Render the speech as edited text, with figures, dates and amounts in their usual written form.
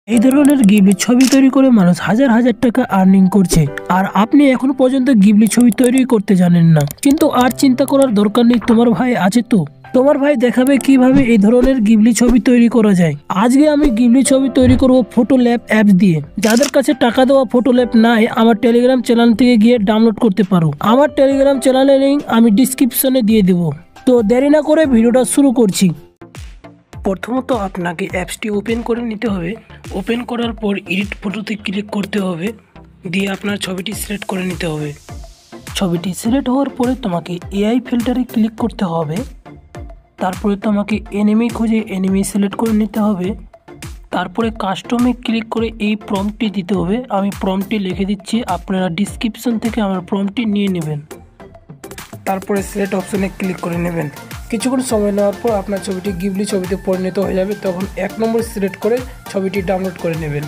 এই ধরনের গিবলি ছবি তৈরি করে মানুষ হাজার হাজার টাকা আর্নিং করছে। আর আপনি এখনো পর্যন্ত গিবলি ছবি তৈরি করতে জানেন না, কিন্তু আর চিন্তা করার দরকার নেই, তোমার ভাই আছে তো। তোমার ভাই দেখাবে কিভাবে এই ধরনের গিবলি ছবি তৈরি করা যায়। আজকে আমি গিবলি ছবি তৈরি করব ফটো ল্যাব অ্যাপস দিয়ে। যাদের কাছে টাকা দেওয়া ফটো ল্যাব নাই, আমার টেলিগ্রাম চ্যানেল থেকে গিয়ে ডাউনলোড করতে পারো। আমার টেলিগ্রাম চ্যানেলের লিংক আমি ডিসক্রিপশনে দিয়ে দেবো। তো দেরি না করে ভিডিওটা শুরু করছি। প্রথমত আপনাকে অ্যাপসটি ওপেন করে নিতে হবে। ওপেন করার পর এডিট ফটোতে ক্লিক করতে হবে, দিয়ে আপনার ছবিটি সিলেক্ট করে নিতে হবে। ছবিটি সিলেক্ট হওয়ার পরে তোমাকে এআই ফিল্টারে ক্লিক করতে হবে। তারপরে তোমাকে এনিমি খুঁজে এনিমি সিলেক্ট করে নিতে হবে। তারপরে কাস্টমে ক্লিক করে এই প্রম্পটটি দিতে হবে। আমি প্রম্পটটি লিখে দিচ্ছি, আপনারা ডিসক্রিপশন থেকে আমার প্রম্পটটি নিয়ে নেবেন। তারপরে সিলেক্ট অপশনে ক্লিক করে নেবেন। কিছুক্ষণ সময় নেওয়ার পর আপনার ছবিটি গিবলি ছবিতে পরিণত হয়ে যাবে। তখন 1 নম্বর সিলেক্ট করে ছবিটি ডাউনলোড করে নেবেন।